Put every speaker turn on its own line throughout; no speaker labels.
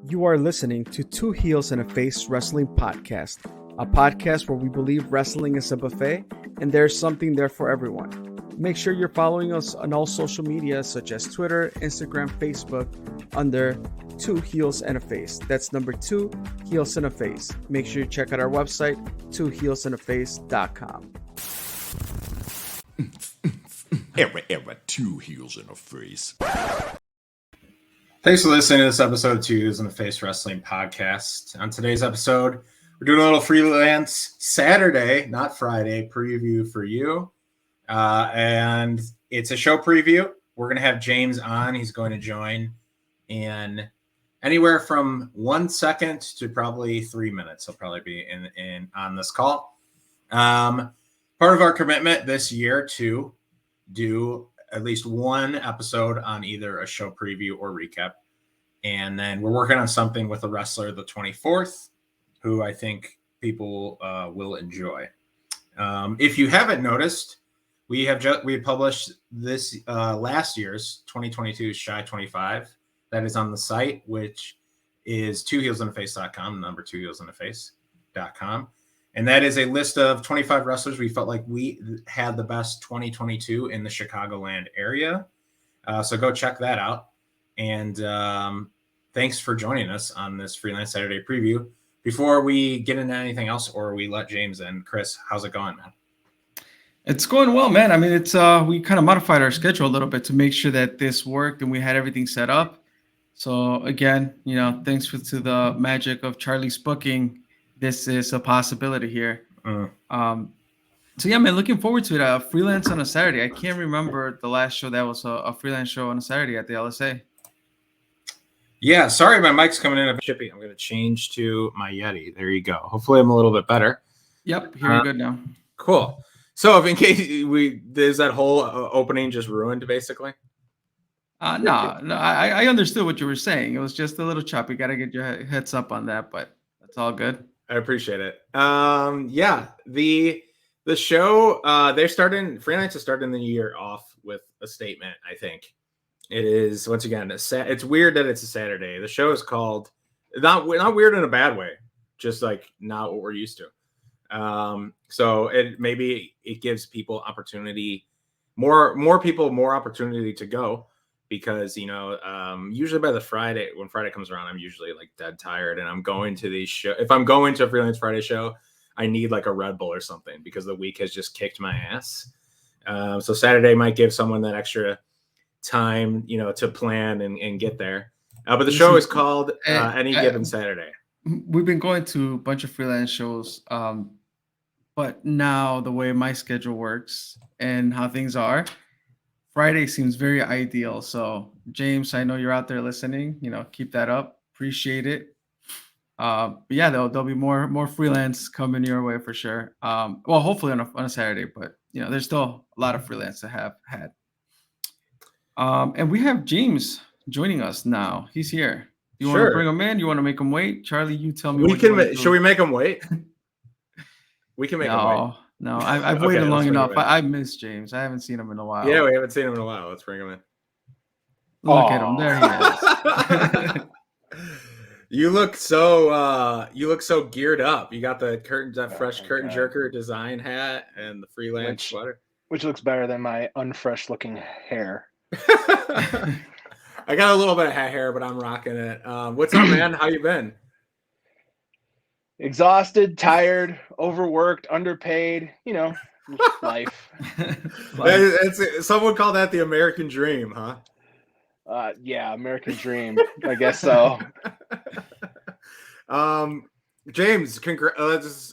You are listening to Two Heels and a Face Wrestling Podcast, a podcast where we believe wrestling is a buffet and there's something there for everyone. Make sure you're following us on all social media such as Twitter, Instagram, Facebook under Two Heels and a Face. That's number 2, Heels and a Face. Make sure you check out our website, twoheelsandaface.com.
Era, 2 Heels and a Face.
Thanks for listening to this episode of Two Heels and a Face Wrestling Podcast. On today's episode, we're doing a little Freelance Saturday, not Friday, preview for you. And it's a show preview. We're going to have James on. He's going to join in anywhere from 1 second to probably 3 minutes. He'll probably be in on this call. Part of our commitment this year to do at least one episode on either a show preview or recap. And then we're working on something with a wrestler the 24th, who I think people will enjoy. If you haven't noticed, we published this last year's 2022 Shy 25. That is on the site, which is twoheelsandaface.com, number twoheelsandaface.com. And that is a list of 25 wrestlers we felt like we had the best 2022 in the Chicagoland area. So go check that out. And thanks for joining us on this Freelance Saturday preview. Before we get into anything else, or we let James in, Chris, how's it going, man?
It's going well, man. I mean, it's we kind of modified our schedule a little bit to make sure that this worked and we had everything set up. So again, thanks to the magic of Charlie's booking, this is a possibility here. So yeah, man, looking forward to it. Freelance on a Saturday. I can't remember the last show that was a freelance show on a Saturday at the LSA.
Yeah, sorry, my mic's coming in a bit chippy. I'm going to change to my Yeti. There you go. Hopefully I'm a little bit better.
Yep, you're good now.
Cool. So if in case is that whole opening just ruined, basically?
No, I understood what you were saying. It was just a little choppy. Got to get your heads up on that, but that's all good.
I appreciate it. Yeah, the show Freelance is starting the year off with a statement. I think it is, once again, it's weird that it's a Saturday. The show is called not weird in a bad way, just like not what we're used to. So it gives people opportunity, more people more opportunity to go. Because, usually by when Friday comes around, I'm usually like dead tired and I'm going to these shows. If I'm going to a Freelance Friday show, I need like a Red Bull or something because the week has just kicked my ass. So Saturday might give someone that extra time, to plan and get there. But the show is called Any Given Saturday.
We've been going to a bunch of freelance shows. But now the way my schedule works and how things are, Friday seems very ideal. So, James, I know you're out there listening. Keep that up. Appreciate it. But yeah, there'll be more freelance coming your way for sure. Well, hopefully on a Saturday, but there's still a lot of freelance to have had. And we have James joining us now. He's here. You want to bring him in? You want to make him wait? Charlie, you tell me.
Should we make him wait? We can make him wait.
No, I've waited long enough. I miss James. I haven't seen him in a while.
Yeah, we haven't seen him in a while. Let's bring him in.
Look at him. There he is.
You look so geared up. You got that fresh curtain jerker design hat and the freelance sweater.
Which looks better than my unfresh looking hair.
I got a little bit of hat hair, but I'm rocking it. What's up, man? How you been?
Exhausted, tired, overworked, underpaid, life.
Some would call that the American dream, huh?
Yeah, American dream. I guess so.
James,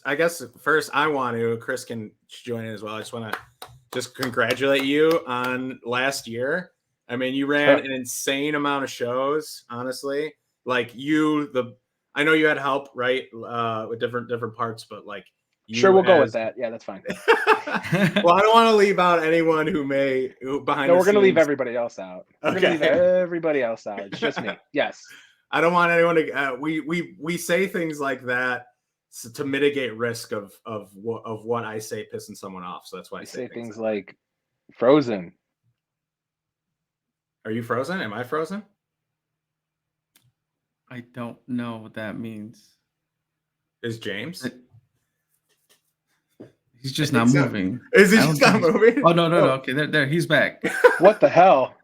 I guess first Chris can join in as well. I just want to congratulate you on last year. I mean, you ran an insane amount of shows, honestly. Like I know you had help, right, with different parts, but like,
we'll go with that. Yeah, that's fine.
Well, I don't want to leave out anyone who behind.
No,
we're
going to leave everybody else out. We're
Okay.
going to leave everybody else out. It's just me. Yes.
I don't want anyone to. We say things like that to mitigate risk of what I say pissing someone off. So that's why I say
things like Frozen.
Are you frozen? Am I frozen?
I don't know what that means.
Is James?
He's just
I
not
think so.
moving.
Is he
I don't
just
think
not
he's-
moving?
Oh no. Okay, there. He's back.
What the hell?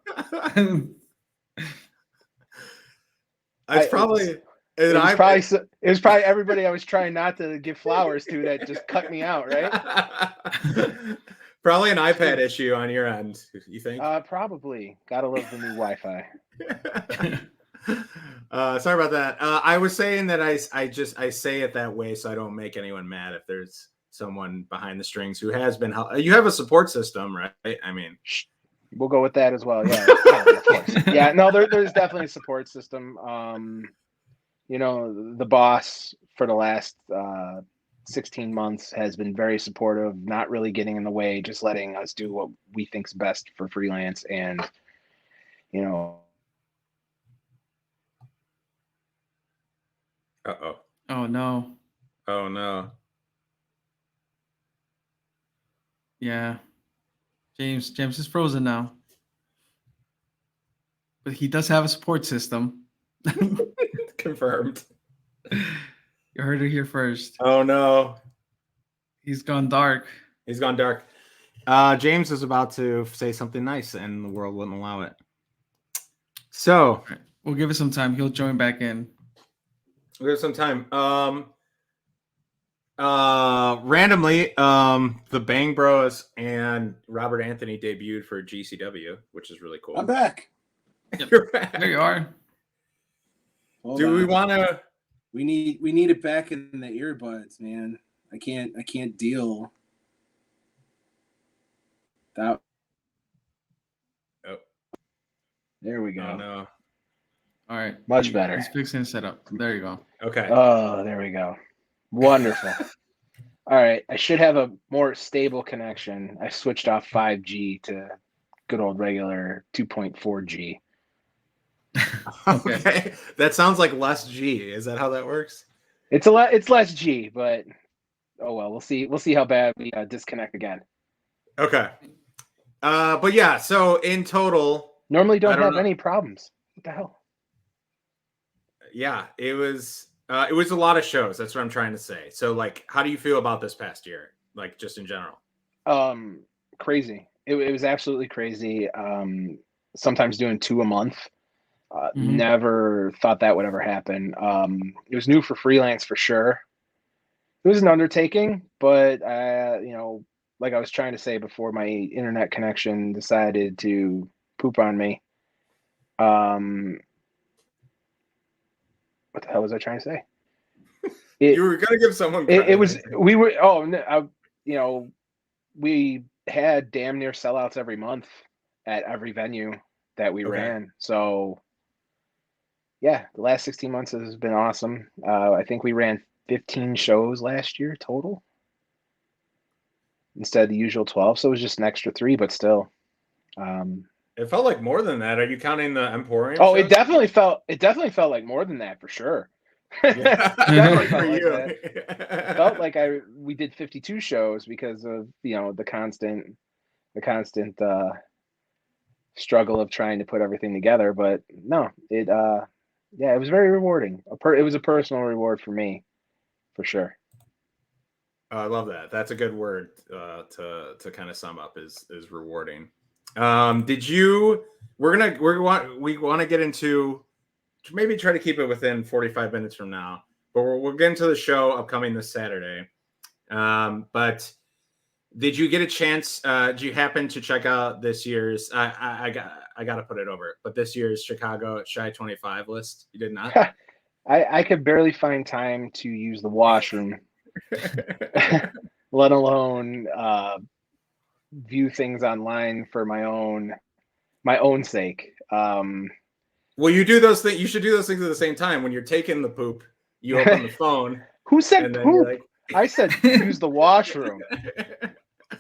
It's probably an
It was
iPad.
probably it was probably everybody I was trying not to give flowers to that just cut me out, right?
Probably an iPad issue on your end, you think?
Probably. Gotta love the new Wi-Fi.
Sorry about that. I was saying that I say it that way so I don't make anyone mad if there's someone behind the strings who has been you have a support system, right? I mean,
we'll go with that as well. Yeah, of course. Yeah, no, there's definitely a support system. The boss for the last 16 months has been very supportive, not really getting in the way, just letting us do what we think's best for freelance. And
uh-oh.
Oh no.
Oh no.
Yeah. James is frozen now. But he does have a support system.
Confirmed.
You heard it here first.
Oh no.
He's gone dark.
He's gone dark. James is about to say something nice and the world wouldn't allow it. So
Right. We'll give it some time. He'll join back in.
we have some time. Randomly, the Bang Bros and Robert Anthony debuted for GCW, which is really cool.
I'm back.
You're back.
There you are.
Hold
Do
on.
we want to?
We need it back in the earbuds, man. I can't deal. That.
Oh.
there we go.
Oh no.
All right.
Much better.
He's fixing the setup. There you go.
Okay.
Oh, there we go. Wonderful. All right, I should have a more stable connection. I switched off 5G to good old regular 2.4G.
Okay. That sounds like less G. Is that how that works?
It's less G, but oh well. We'll see how bad we disconnect again.
Okay. But yeah. So in total,
Normally
I
don't
don't
have
know.
any problems. What the hell?
yeah, it was a lot of shows. That's what I'm trying to say. So like, how do you feel about this past year? Like just in general.
Crazy. It was absolutely crazy. Sometimes doing 2 a month. Never thought that would ever happen. It was new for freelance for sure. It was an undertaking, but like I was trying to say before, my internet connection decided to poop on me. What the hell was I trying to say?
You were gonna give someone credit.
It was we were we had damn near sellouts every month at every venue that we ran. So yeah, the last 16 months has been awesome. I think we ran 15 shows last year total instead of the usual 12. So it was just an extra 3, but still.
It felt like more than that. Are you counting the Emporium?
Oh,
shows?
it definitely felt like more than that for sure.
Yeah.
Definitely
For
felt like
you.
that. Felt like we did 52 shows because of the constant struggle of trying to put everything together. But no, it was very rewarding. It was a personal reward for me, for sure.
I love that. That's a good word to kind of sum up is rewarding. We want to get into, maybe try to keep it within 45 minutes from now, but we'll get into the show upcoming this Saturday. But did you get a chance? Did you happen to check out this year's? I got to put it over, but this year's Chicago Shy 25 list. You did not.
I could barely find time to use the washroom, let alone view things online for my own sake.
Well, you do those things. You should do those things at the same time. When you're taking the poop, you open the phone.
Who said
and then you're
poop? I said use the washroom.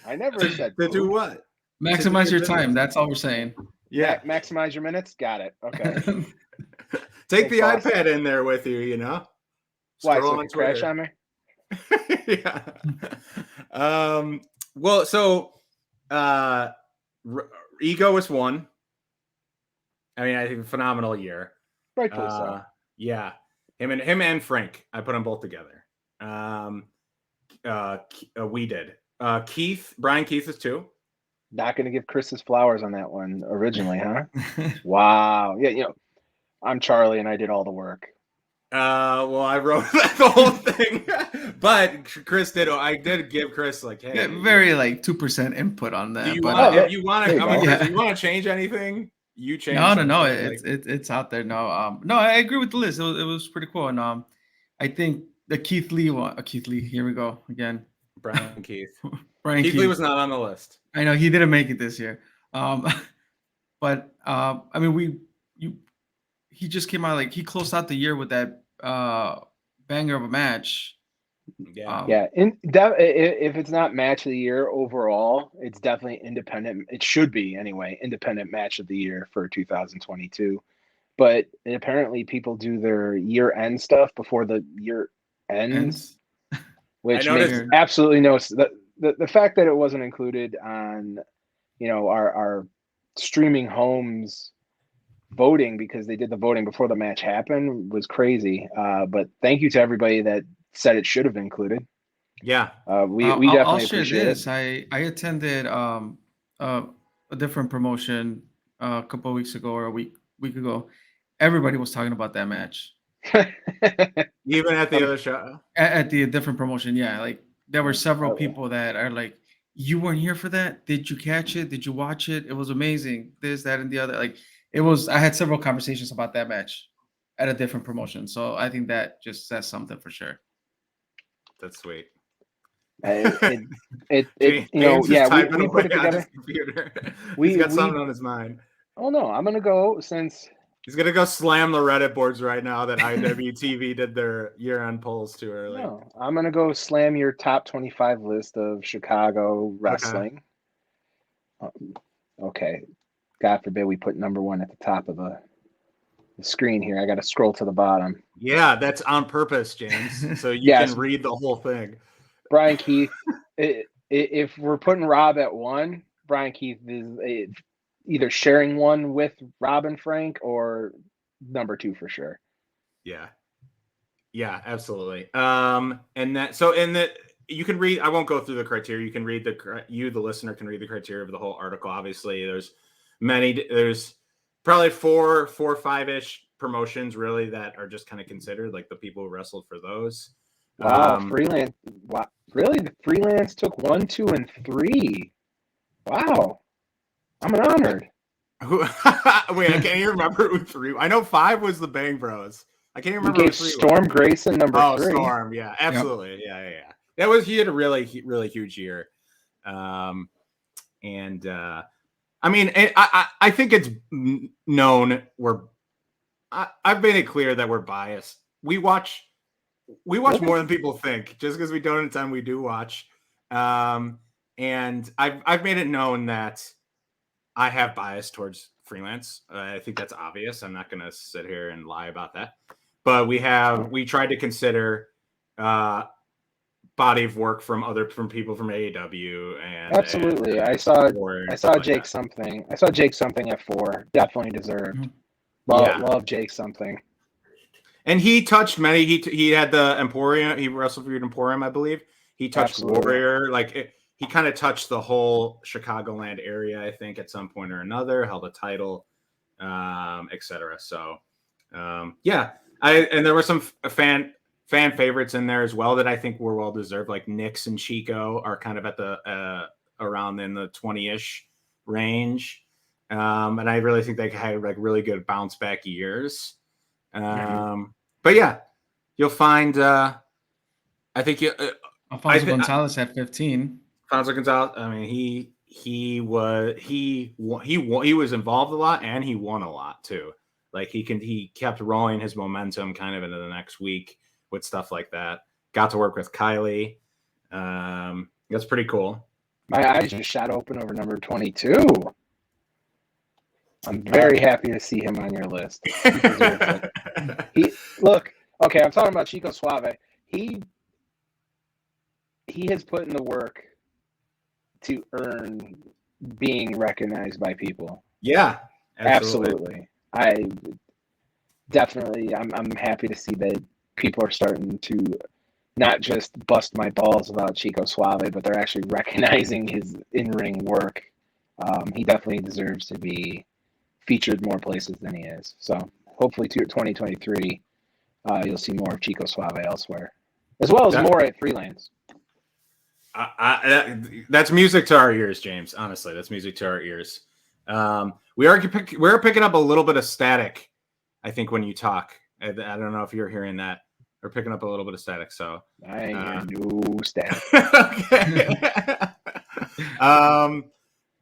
I never said
to
poop.
do what?
Maximize your time. That's all we're saying.
Yeah.
Maximize your minutes. Got it. Okay.
Take the
That's awesome.
iPad in there with you. You know.
Why?
Scroll
So it
on
could crash
Twitter.
on me?
Yeah. Well, so Ego was one. I mean, I think phenomenal year.
Rightfully so.
Yeah, him and Frank. I put them both together. We did. Brian Keith is 2.
Not going to give Chris his flowers on that one originally, huh? Wow. Yeah, I'm Charlie and I did all the work.
Well, I wrote the whole thing, but Chris did. I did give Chris like, hey,
Yeah, very like 2% input on that.
do you
but
want? If you want to come,
yeah.
Chris, you want to change anything? You change.
No.
Something,
It's out there. No, I agree with the list. It was pretty cool. And I think the Keith Lee one. Keith Lee. Here we go again.
Brian Keith.
Brian
Keith Lee was not on the list.
I know he didn't make it this year. But I mean, he just came out, like, he closed out the year with that banger of a match.
Yeah.
Yeah, if it's not match of the year overall, it's definitely independent. It should be anyway, independent match of the year for 2022. But apparently, people do their year-end stuff before the year ends, which makes absolutely no sense. The fact that it wasn't included on, our streaming homes voting, because they did the voting before the match happened, was crazy. But thank you to everybody that said it should have been included.
Yeah.
We definitely
I'll share
appreciate
this.
it.
I attended a different promotion a couple of weeks ago, or a week ago. Everybody was talking about that match.
Even at the other show?
At the different promotion, yeah. Like, there were several people that are like, you weren't here for that? Did you catch it? Did you watch it? It was amazing. This, that, and the other. Like, I had several conversations about that match at a different promotion. So I think that just says something for sure.
That's sweet.
We put it together.
He's got something on his mind.
Oh no, I'm gonna go, since
he's gonna go slam the Reddit boards right now that IWTV did their year-end polls too early.
No, I'm gonna go slam your top 25 list of Chicago wrestling. Okay. God forbid we put number 1 at the top of the screen here. I got to scroll to the bottom.
Yeah, that's on purpose, James. So you can read the whole thing.
Brian Keith. If we're putting Rob at 1, Brian Keith is either sharing 1 with Rob and Frank, or number 2 for sure.
Yeah, absolutely. You can read. I won't go through the criteria. You can read the listener can read the criteria of the whole article. Obviously, there's probably 4 or 5-ish promotions really that are just kind of considered, like the people who wrestled for those.
Wow, Freelance. Wow, really? The Freelance took 1, 2, and 3. Wow, I'm honored.
Wait, I can't even remember who 3. I know 5 was the Bang Bros. I can't remember.
You gave Storm Grayson number 3.
Oh, Storm, yeah, absolutely, yep. Yeah. He had a really huge year, I mean, I think it's known I've made it clear that we're biased. We watch more than people think. Just because we don't attend, we do watch. And I've made it known that I have bias towards Freelance. I think that's obvious. I'm not going to sit here and lie about that. But we tried to consider body of work from people from AEW, and
absolutely. I saw Jake something. I saw Jake something at 4. Definitely deserved. Love Jake something. And
he touched many. He had the Emporium. He wrestled for Emporium, I believe. He touched Warrior. He kind of touched the whole Chicagoland area, I think, at some point or another. Held a title, etc. So, and there were some fan favorites in there as well that I think were well deserved. Like Nix and Chico are kind of at the around in the 20-ish range. And I really think they had really good bounce back years. But yeah, you'll find. I think
Alfonso Gonzalez at 15.
Alfonso Gonzalez. I mean, he was involved a lot, and he won a lot too. He kept rolling his momentum kind of into the next week with stuff like that. Got to work with Kylie. That's pretty cool.
My eyes just shot open over number 22. I'm very happy to see him on your list. Okay, I'm talking about Chico Suave. He has put in the work to earn being recognized by people.
Yeah,
absolutely. definitely, I'm happy to see that people are starting to not just bust my balls about Chico Suave, but they're actually recognizing his in-ring work. He definitely deserves to be featured more places than he is. So hopefully, to 2023, you'll see more of Chico Suave elsewhere, as well as more at Freelance.
That's music to our ears, James. Honestly, that's music to our ears. We're picking up a little bit of static, I think, when you talk. I don't know if you're hearing that. We're picking up a little bit of static, so
I hear no static.
Okay.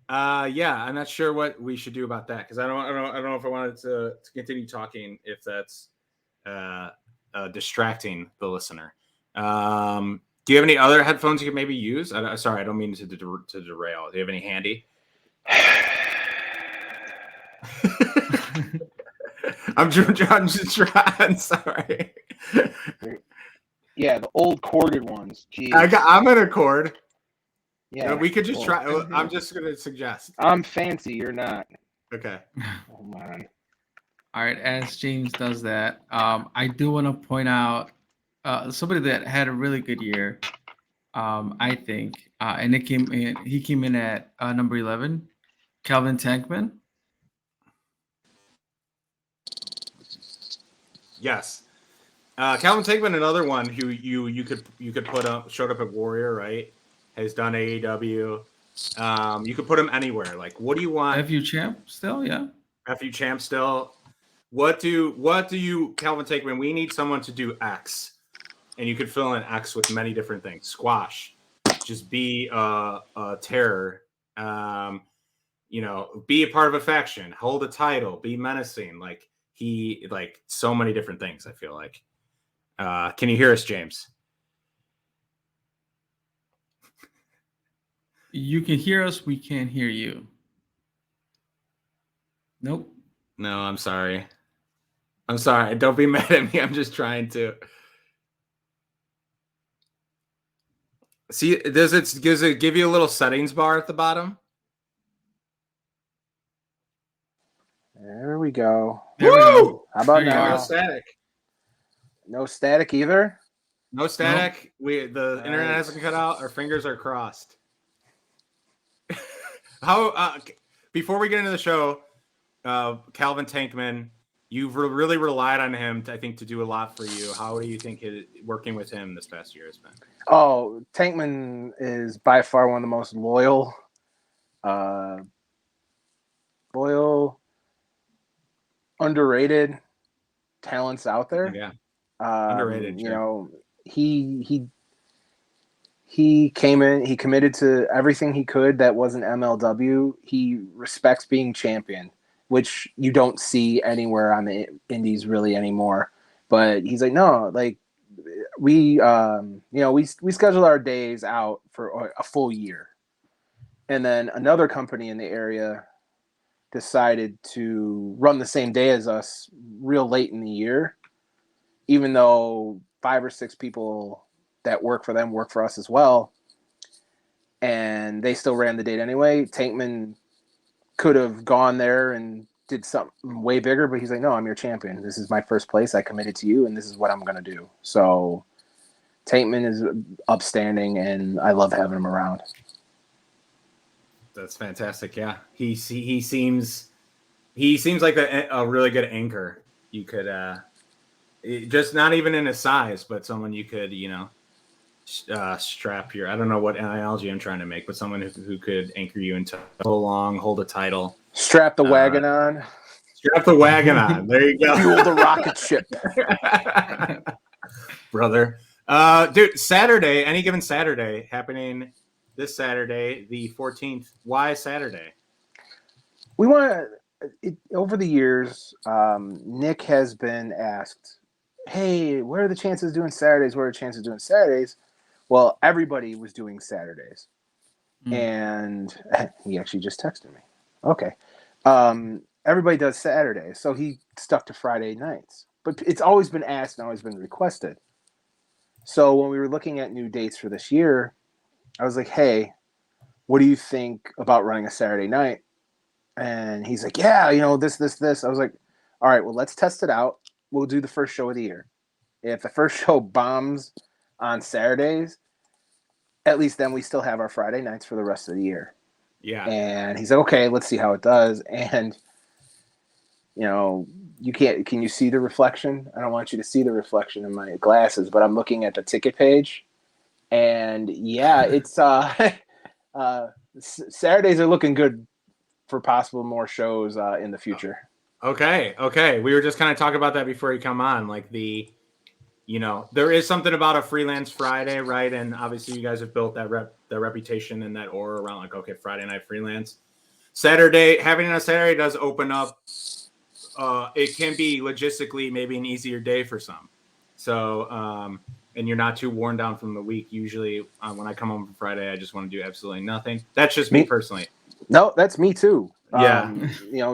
Yeah, I'm not sure what we should do about that because I don't know if I wanted to continue talking if that's distracting the listener. Do you have any other headphones you could maybe use? Sorry, I don't mean to derail. Do you have any handy? I'm just trying. Sorry.
Yeah, the old corded ones. Jeez.
I'm in a cord.
Yeah,
we could just try. I'm just gonna suggest.
I'm fancy. You're not.
Okay.
Oh man.
All right. As James does that, I do want to point out somebody that had a really good year. I think, and he came in at number 11, Calvin Tankman.
Yes. Calvin Tankman, another one who you could put up, showed up at Warrior, right? Has done AEW. You could put him anywhere. Like, what do you want?
FU champ still, yeah.
FU champ still. What do you, Calvin Tankman? We need someone to do X, and you could fill in X with many different things. Squash, just be a terror. Be a part of a faction, hold a title, be menacing. Like so many different things. I feel like. Can you hear us, James?
You can hear us. We can't hear you. Nope.
No, I'm sorry. Don't be mad at me. I'm just trying to. See, does it give you a little settings bar at the bottom?
There we go.
There we go.
How about
There you
now?
No
are.
static.
No static either.
No static. The internet hasn't cut out. Our fingers are crossed. How? Before we get into the show, Calvin Tankman, you've really relied on him, I think, to do a lot for you. How do you think working with him this past year has been?
Oh, Tankman is by far one of the most loyal, underrated talents out there.
Yeah, underrated.
You know, he came in, he committed to everything he could that wasn't MLW. He respects being champion, which you don't see anywhere on the indies really anymore. But he's like, no, like we schedule our days out for a full year. And then another company in the area decided to run the same day as us real late in the year, even though 5 or 6 people that work for them work for us as well. And they still ran the date anyway. Tankman could have gone there and did something way bigger, but he's like, no, I'm your champion. This is my first place. I committed to you, and this is what I'm going to do. So Tankman is upstanding, and I love having him around.
That's fantastic. Yeah, he seems like a really good anchor. You could just not even in his size, but someone you could strap your. I don't know what analogy I'm trying to make, but someone who could anchor you into long, hold a title.
Strap the wagon on.
Strap the wagon on. There you go.
Fuel the rocket ship,
brother. Dude, Saturday, any given Saturday, happening this Saturday, the 14th. Why Saturday?
We want to. Over the years, Nick has been asked, "Hey, what are the chances of doing Saturdays? What are the chances of doing Saturdays?" Well, everybody was doing Saturdays, and he actually just texted me. Okay, everybody does Saturdays, so he stuck to Friday nights. But it's always been asked and always been requested. So when we were looking at new dates for this year, I was like, "Hey, what do you think about running a Saturday night?" And he's like, "Yeah, this." I was like, "All right, well, let's test it out. we'll do the first show of the year. If the first show bombs on Saturdays, at least then we still have our Friday nights for the rest of the year.
Yeah.
And he said, okay, let's see how it does. And, can you see the reflection? I don't want you to see the reflection in my glasses, but I'm looking at the ticket page. And yeah, it's Saturdays are looking good for possible more shows in the future.
Okay. We were just kind of talking about that before you come on. Like there is something about a freelance Friday, right? And obviously you guys have built that reputation and that aura around like, okay, Friday night freelance. Saturday, having it on Saturday does open up. It can be logistically maybe an easier day for some. So, and you're not too worn down from the week. Usually when I come home from Friday, I just want to do absolutely nothing. That's just me personally.
No, that's me too.
Yeah.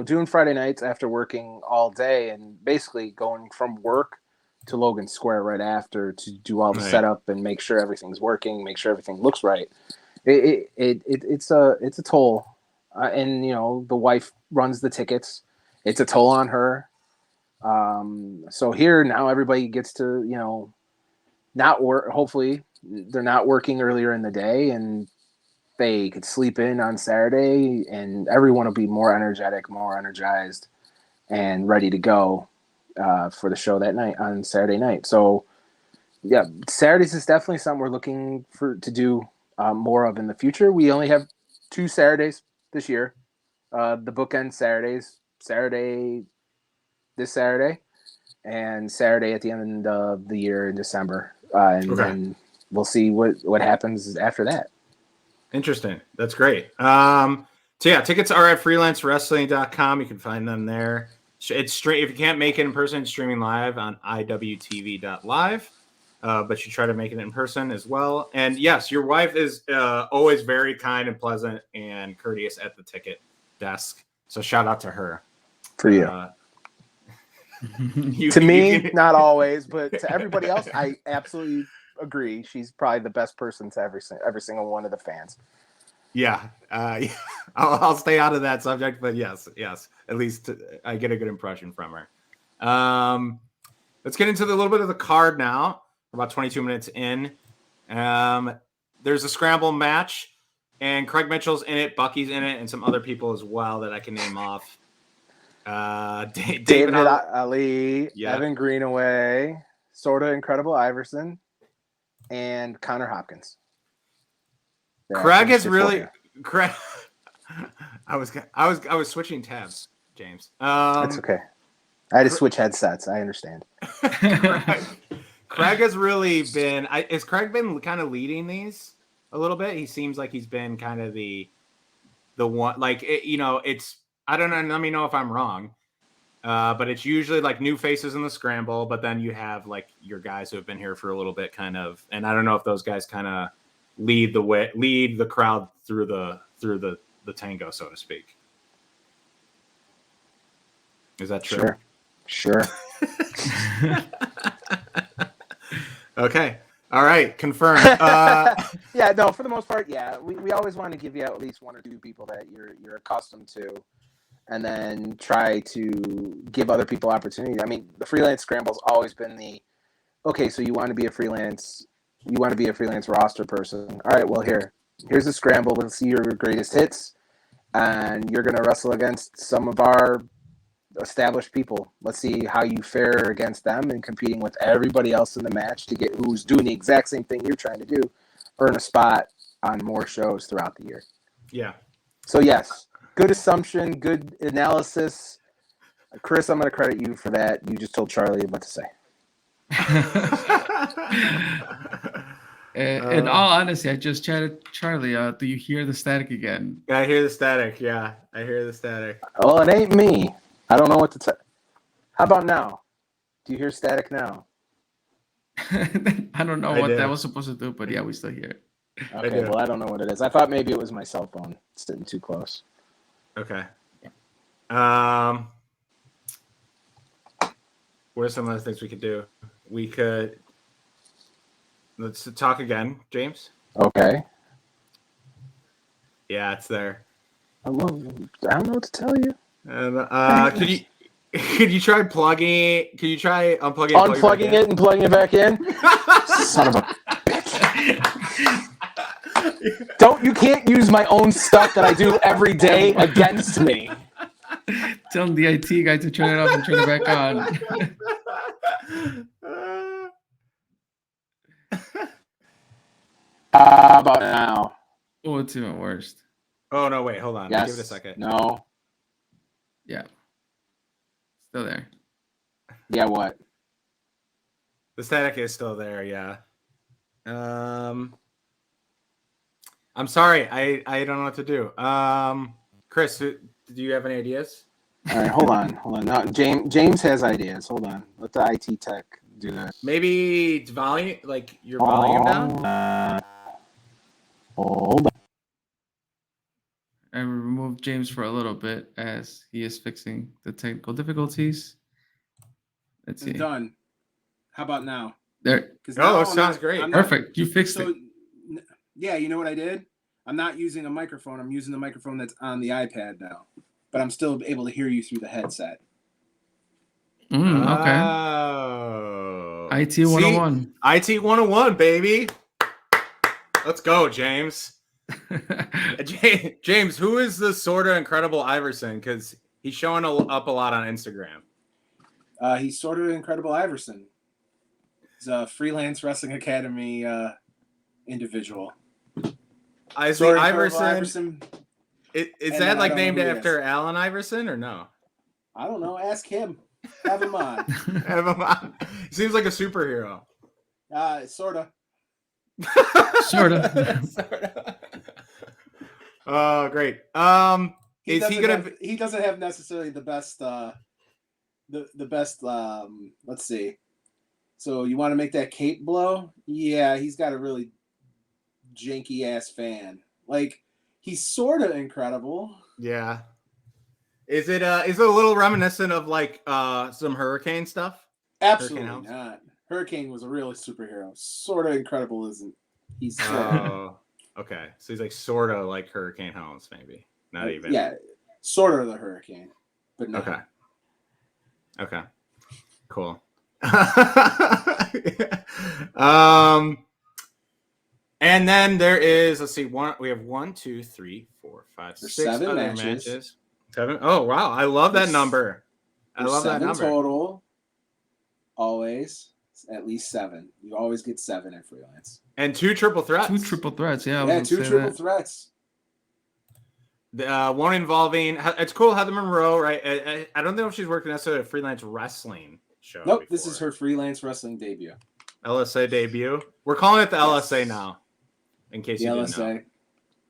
Doing Friday nights after working all day and basically going from work to Logan Square right after to do all the setup and make sure everything's working, make sure everything looks right. It's a toll. And the wife runs the tickets. It's a toll on her. So here now everybody gets to, not work. Hopefully they're not working earlier in the day and they could sleep in on Saturday and everyone will be more energetic, more energized and ready to go for the show that night on Saturday night. So yeah, Saturdays is definitely something we're looking to do more of in the future. We only have 2 Saturdays this year. The bookend Saturdays, this Saturday and Saturday at the end of the year in December. Then we'll see what happens after that.
Interesting. That's great. So yeah, tickets are at freelancewrestling.com. You can find them there. It's if you can't make it in person, it's streaming live on iwtv.live. But you try to make it in person as well. And yes, your wife is always very kind and pleasant and courteous at the ticket desk. So shout out to her.
For you. To me, not always, but to everybody else, I absolutely agree. She's probably the best person to every single one of the fans.
Yeah. I'll stay out of that subject, but yes. At least I get a good impression from her. Let's get into a little bit of the card now. We're about 22 minutes in. There's a scramble match, and Craig Mitchell's in it, Bucky's in it, and some other people as well that I can name off. David
Ali, Evan Greenaway, Sorta Incredible Iverson, and Connor Hopkins.
Craig has really. Craig. I was switching tabs, James.
That's okay. I had to switch headsets. I understand.
Craig has really been. Has Craig been kind of leading these a little bit? He seems like he's been kind of the one. Like it's. I don't know. Let me know if I'm wrong. But it's usually like new faces in the scramble, but then you have like your guys who have been here for a little bit, kind of. And I don't know if those guys kind of lead the crowd through the tango, so to speak. Is that true?
Sure.
Okay. All right. Confirmed.
Yeah, no, for the most part, yeah. We always want to give you at least 1 or 2 people that you're accustomed to, and then try to give other people opportunity. I mean, the freelance scramble's always been so you want to be a freelance roster person. All right, well here's a scramble. Let's see your greatest hits, and you're gonna wrestle against some of our established people. Let's see how you fare against them and competing with everybody else in the match to get who's doing the exact same thing you're trying to do, earn a spot on more shows throughout the year.
Yeah.
So yes, good assumption, good analysis. Chris, I'm going to credit you for that. You just told Charlie what to say.
In all honesty, I just chatted Charlie. Do you hear the static again?
I hear the static. Yeah, I hear the static.
Well, it ain't me. I don't know what to tell. How about now? Do you hear static now?
I don't know what that was supposed to do, but yeah, we still hear it.
Okay, well, I don't know what it is. I thought maybe it was my cell phone sitting too close.
Okay. What are some of the things we could do? Let's talk again, James.
Okay.
Yeah, it's there.
I don't know what to tell you.
Can Could you try plugging? Could you try unplugging?
Unplugging it and plugging it back in. Son of a you can't use my own stuff that I do every day against me.
Tell the IT guy to turn it off and turn it back on.
How about now?
Oh, it's even worse.
Oh no! Wait, hold on.
Yes.
Give it a second.
No.
Yeah. Still there.
Yeah, what?
The static is still there. Yeah. I'm sorry. I don't know what to do. Chris, do you have any ideas?
All right, hold on. No, James has ideas. Hold on. Let the IT tech do that.
Maybe volume, like your volume down.
Hold on.
I removed James for a little bit as he is fixing the technical difficulties. Let's see.
It's done. How about now?
There.
Oh, it sounds great.
Perfect. You fixed it.
Yeah, you know what I did? I'm not using a microphone. I'm using the microphone that's on the iPad now, but I'm still able to hear you through the headset.
Okay.
Oh.
IT 101.
IT 101, baby. Let's go, James. James, who is the sort of incredible Iverson? Because he's showing up a lot on Instagram.
He's sort of incredible Iverson. He's a Freelance Wrestling Academy individual.
I see Iverson. Is that like named after Allen Iverson or no?
I don't know. Ask him. Have him on.
Have him on. Seems like a superhero.
Sort of.
Sort of.
Oh, great.
He doesn't have necessarily the best the best let's see. So you want to make that cape blow? Yeah, he's got a really janky ass fan. Like, he's sort of incredible.
Yeah. Is it a little reminiscent of like some Hurricane stuff?
Absolutely not. Hurricane was a real superhero. Sort of incredible isn't. He's
okay. So he's like sort of like Hurricane Helms, maybe. Not even.
Yeah, sort of the Hurricane, but no.
Okay. Cool. And then there is, let's see, we have 1, 2, 3, 4, 5, 6
7
other
matches.
7. Oh wow, I love that number. I love that number.
Total. Always at least 7. You always get 7 in Freelance.
And 2 triple threats.
2 triple threats. Yeah.
Yeah, 2 triple threats.
One involving, it's cool, Heather Monroe, right? I don't know if she's working necessarily a Freelance wrestling show.
Nope, this is her Freelance wrestling debut.
LSA debut. We're calling it the LSA now, in case you didn't know.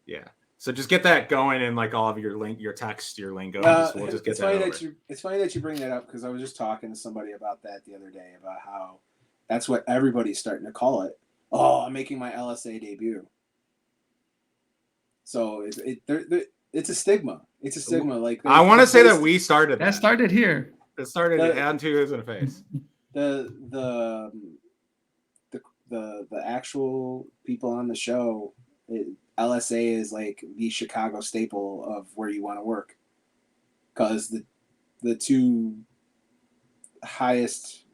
Yeah. So just get that going in like all of your text, your lingo. We'll just get that over.
It's funny that you bring that up because I was just talking to somebody about that the other day about how that's what everybody's starting to call it. Oh, I'm making my LSA debut. So it's a stigma. It's a stigma. Like
I want to say that we started.
That started here.
It started on 2 years in the face.
The actual people on the show, LSA is like the Chicago staple of where you want to work, because the 2 highest,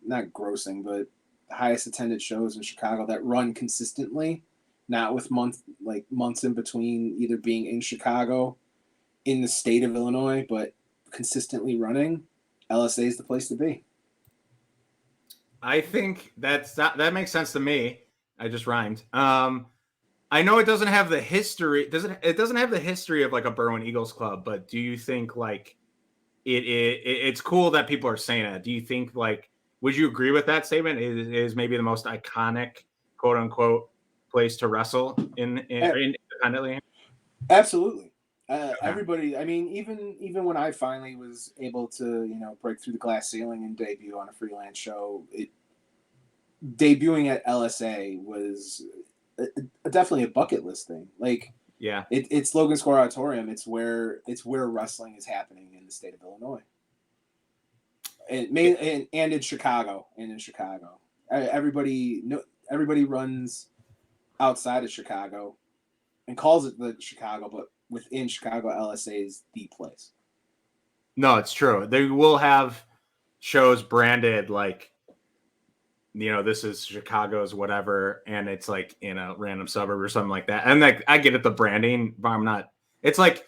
not grossing, but highest attended shows in Chicago that run consistently, not with months in between either being in Chicago, in the state of Illinois, but consistently running, LSA is the place to be.
I think that makes sense to me. I just rhymed. I know it doesn't have the history. It doesn't have the history of like a Berwyn Eagles club, but do you think like it's cool that people are saying it? Do you think like, would you agree with that statement? It is maybe the most iconic, quote unquote, place to wrestle independently?
Absolutely. Everybody, I mean, even when I finally was able to, break through the glass ceiling and debut on a Freelance show, debuting at LSA was definitely a bucket list thing. Like,
yeah,
it's Logan Square Auditorium. It's where wrestling is happening in the state of Illinois, and in Chicago. Everybody runs outside of Chicago and calls it the Chicago, but within Chicago, LSA is the place.
No, it's true. They will have shows branded like, this is Chicago's whatever, and it's like in a random suburb or something like that. And like, I get it, the branding, but I'm not. It's like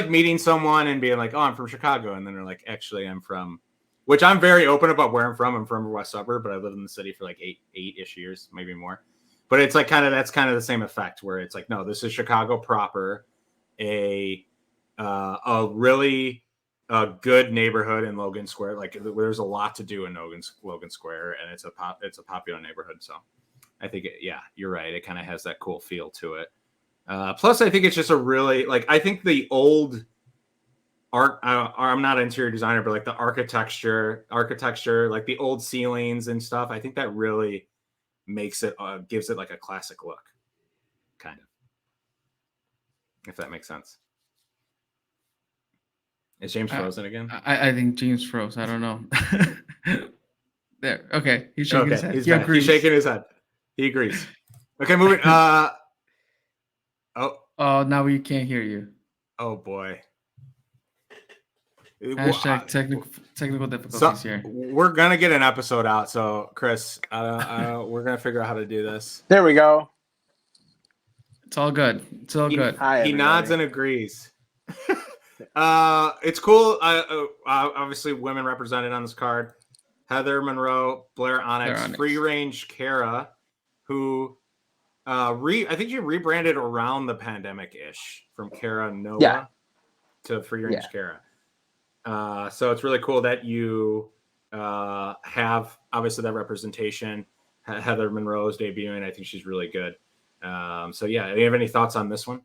meeting someone and being like, "Oh, I'm from Chicago," and then they're like, "Actually, I'm from," which I'm very open about where I'm from. I'm from a west suburb, but I lived in the city for like eight-ish years, maybe more. But it's like that's kind of the same effect where it's like, no, this is Chicago proper, a really good neighborhood in Logan Square. Like there's a lot to do in Logan Square, and it's a popular neighborhood. So I think, you're right. It kind of has that cool feel to it. Plus, I think it's just a really I think the old art. I'm not an interior designer, but like the architecture, like the old ceilings and stuff. I think that really makes it gives it like a classic look, kind of. If that makes sense. Is James frozen again?
I think James froze. I don't know. There. Okay. He's shaking his head.
He's shaking his head. He agrees. Okay, moving.
Oh, now we can't hear you.
Oh boy.
Hashtag technical difficulties here.
We're gonna get an episode out. So Chris, we're gonna figure out how to do this.
There we go.
It's all good. It's all good.
Hi,
he nods and agrees. It's cool. Obviously, women represented on this card: Heather Monroe, Blair Onyx. Free Range Kara, who I think she rebranded around the pandemic ish from Kara Noah to Free Range Kara. So it's really cool that you have obviously that representation. Heather Monroe is debuting. I think she's really good. So do you have any thoughts on this one?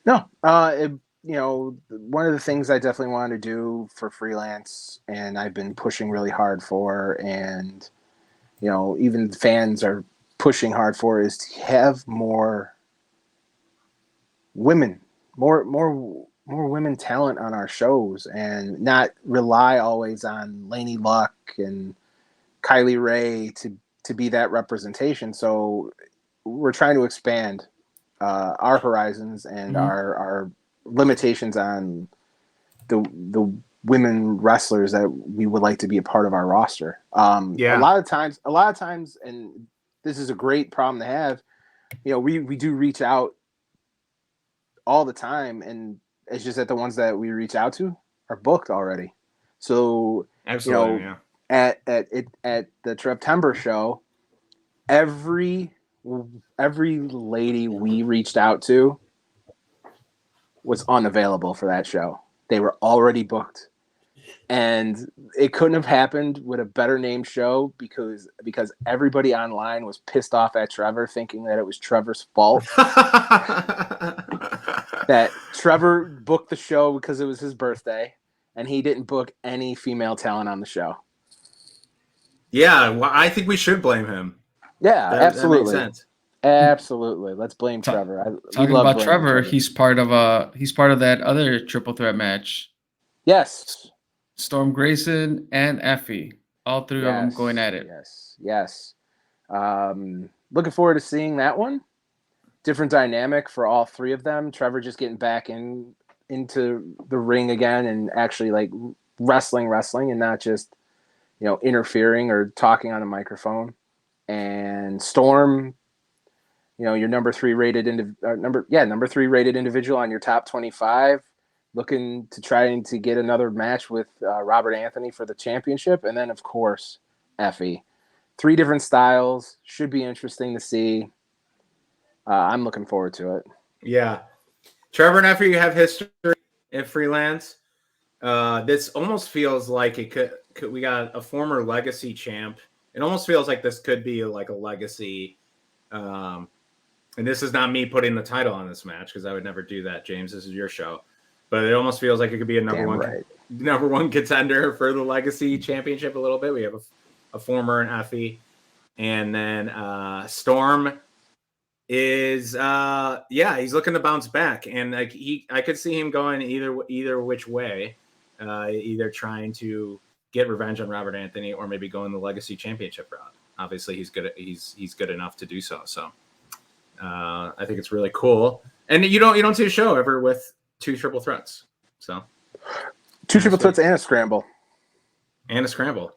No, one of the things I definitely wanted to do for Freelance, and I've been pushing really hard for, and even fans are pushing hard for, is to have more women, more women talent on our shows, and not rely always on Lainey Luck and Kylie Ray to be that representation. So we're trying to expand our horizons and our limitations on the women wrestlers that we would like to be a part of our roster. A lot of times, and this is a great problem to have, we do reach out all the time, and it's just that the ones that we reach out to are booked already. So
absolutely,
at the September show, every lady we reached out to was unavailable for that show. They were already booked, and it couldn't have happened with a better named show because everybody online was pissed off at Trevor, thinking that it was Trevor's fault. That Trevor booked the show because it was his birthday, and he didn't book any female talent on the show.
Yeah, well, I think we should blame him.
Yeah, absolutely.
That makes sense.
Absolutely. Let's blame Trevor.
Talking about Trevor, he's part of that other triple threat match.
Yes.
Storm Grayson and Effie, all three of them going at it.
Yes. Looking forward to seeing that one. Different dynamic for all three of them. Trevor just getting back into the ring again and actually like wrestling, and not just interfering or talking on a microphone. And Storm, your number 3 rated individual on your top 25, looking to try to get another match with Robert Anthony for the championship. And then, of course, Effie. 3 different styles. Should be interesting to see. I'm looking forward to it.
Yeah. Trevor and Effie have history in Freelance. This almost feels like it could we got a former legacy champ. It almost feels like this could be like a legacy. And this is not me putting the title on this match because I would never do that, James. This is your show. But it almost feels like it could be a number one contender for the legacy championship a little bit. We have a former and Effie. And then Storm is he's looking to bounce back. And like I could see him going either which way. Either trying to get revenge on Robert Anthony or maybe going the legacy championship route. Obviously he's good enough to do so. So I think it's really cool. And you don't see a show ever with 2 triple threats. So
2 triple threats and a scramble.
And a scramble.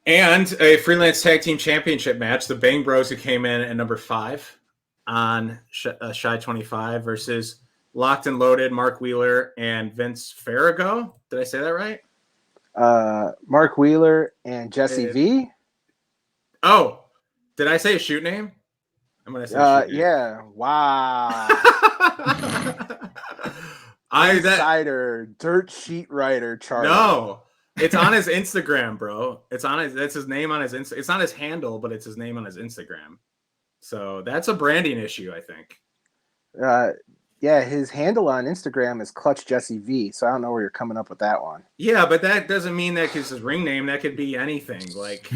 And a freelance tag team championship match. The Bang Bros, who came in at number 5 on Shy 25 versus Locked and Loaded, Mark Wheeler and Vince Farrago. Did I say that right?
Mark Wheeler and Jesse V.
Oh, did I say a shoot name? I'm gonna say shoot name.
Yeah. Wow. Insider dirt sheet writer Charlie.
No, it's on his Instagram, bro. That's his name on his It's not his handle, but it's his name on his Instagram. So that's a branding issue, I think.
Yeah, his handle on Instagram is Clutch Jesse V. So I don't know where you're coming up with that one.
Yeah, but that doesn't mean that is his ring name. That could be anything. Like,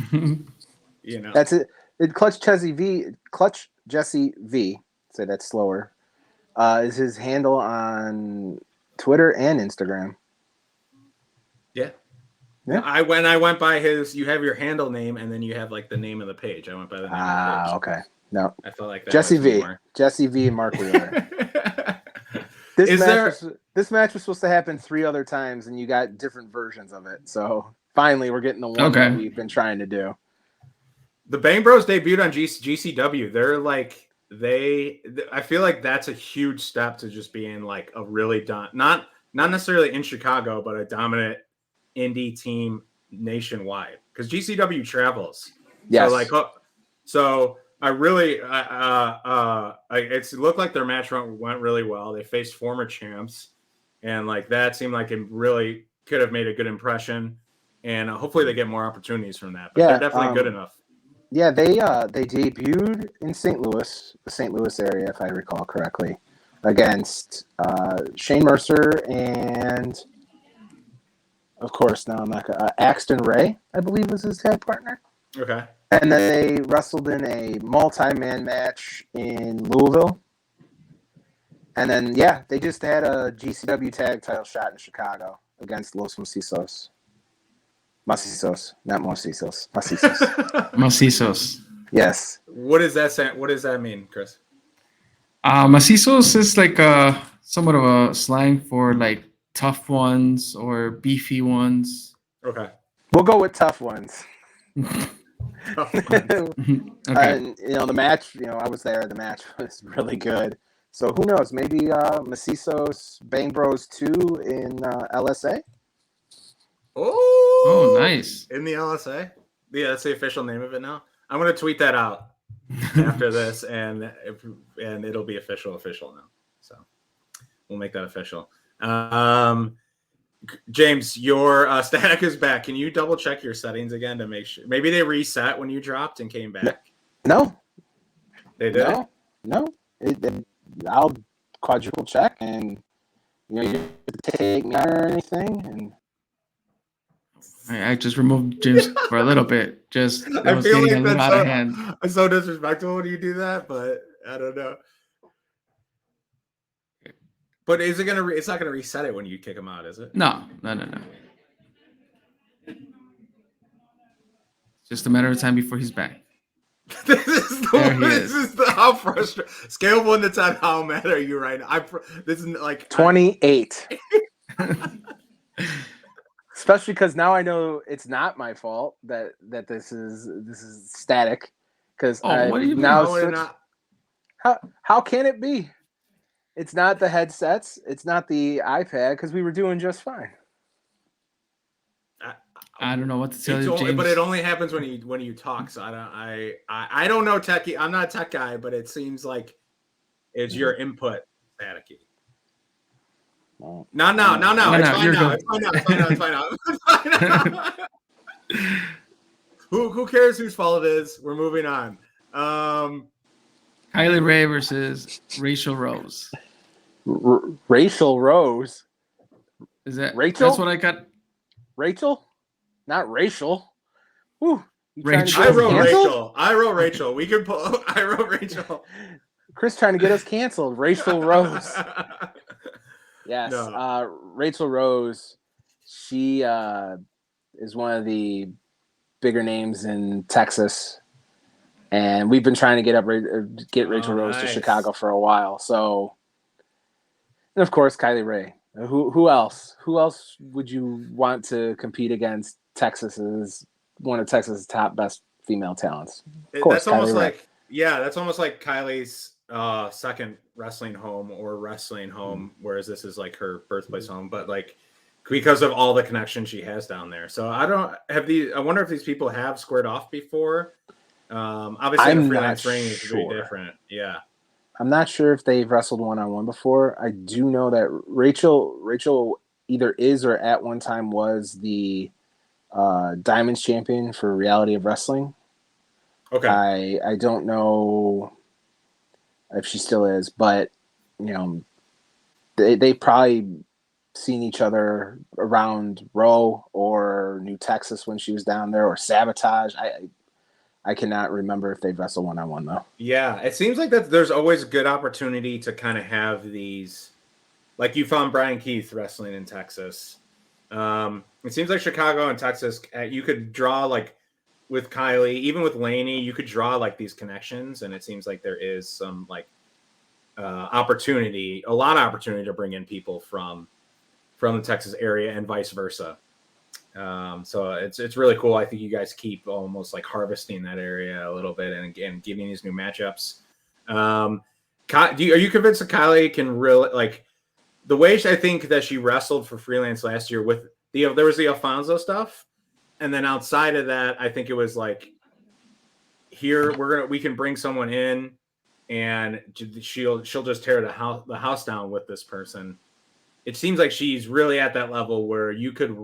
That's it. Clutch Jesse V. Clutch Jesse V. Say that slower. Is his handle on Twitter and Instagram.
Yeah. I went by his. You have your handle name, and then you have like the name of the page. I went by the name of the page.
Okay. No.
I felt like that.
Jesse V. Jesse V. and Mark Wheeler. This match was supposed to happen 3 other times, and you got different versions of it. So finally, we're getting the one that we've been trying to do.
The Bang Bros debuted on GCW. They're like I feel like that's a huge step to just being like a really not necessarily in Chicago, but a dominant indie team nationwide, because GCW travels.
Yes.
So I really, it looked like their match went really well. They faced former champs, and like that seemed like it really could have made a good impression. And hopefully they get more opportunities from that. But they're definitely good enough.
Yeah, they debuted in St. Louis, the St. Louis area, if I recall correctly, against Shane Mercer and, of course, now I'm not Axton Ray, I believe was his tag partner.
Okay.
And then they wrestled in a multi-man match in Louisville. And then, they just had a GCW tag title shot in Chicago against Los Macizos. Macizos, not Macizos. Macizos.
Macizos.
Yes.
What does that say? What does that mean, Chris?
Macizos is like somewhat of a slang for like tough ones or beefy ones.
Okay.
We'll go with tough ones.
Okay.
And the match, I was there. The match was really good. So who knows? Maybe Macizos Bang Bros 2 in LSA.
Oh,
nice.
In the LSA? Yeah, that's the official name of it now. I'm gonna tweet that out after this, and it'll be official now. So we'll make that official. James, your static is back. Can you double check your settings again to make sure? Maybe they reset when you dropped and came back.
No,
they did.
No. I'll quadruple check, and you didn't take me out or anything. And
I just removed James for a little bit. Just
I feel like that's out of hand. It's so disrespectful when you do that, but I don't know. But is it gonna? It's not gonna reset it when you kick him out, is it?
No. Just a matter of time before he's back.
This is how frustrating. Scale of 1 to 10. How mad are you right now? This is like
28. Especially because now I know it's not my fault that this is static. Because
what do you mean?
How can it be? It's not the headsets. It's not the iPad, because we were doing just fine.
I don't know what to tell you, James.
But it only happens when you talk. So I don't know techie. I'm not a tech guy, but it seems like it's your input staticky. No. It's fine now. Who cares whose fault it is? We're moving on.
Kylie Ray versus Rachel Rose.
Rachel Rose?
Is that
Rachel?
That's what I got.
Rachel? Not racial. Whew.
Rachel. I wrote Rachel. We could pull. I wrote Rachel.
Chris trying to get us canceled. Rachel Rose. Yes.
No.
Rachel Rose. She is one of the bigger names in Texas, and we've been trying to get Rachel Rose to Chicago for a while. So, and of course, Kylie Ray. Who else? Who else would you want to compete against? Texas is one of Texas's top best female talents. Of course,
That's almost
Kylie Ray.
like that's almost like Kylie's second wrestling home or wrestling home, whereas this is like her birthplace home. But like because of all the connections she has down there. So I wonder if these people have squared off before. Obviously, the freelance ring is very different. Yeah.
I'm not sure if they've wrestled one-on-one before. I do know that Rachel either is or at one time was the Diamonds champion for Reality of Wrestling.
Okay.
I don't know if she still is, but they probably seen each other around Row or New Texas when she was down there, or Sabotage. I cannot remember if they've wrestled one-on-one though.
Yeah, it seems like that there's always a good opportunity to kind of have these, like you found Brian Keith wrestling in Texas. It seems like Chicago and Texas, you could draw like with Kylie, even with Lainey, you could draw like these connections, and it seems like there is some like opportunity, a lot of opportunity to bring in people from the Texas area and vice versa. So it's really cool. I think you guys keep almost like harvesting that area a little bit and giving these new matchups. Are you convinced that Kylie can really like the way I think that she wrestled for Freelance last year with there was the Alfonso stuff, and then outside of that, I think it was like here we can bring someone in and she'll just tear the house down with this person. It seems like she's really at that level where you could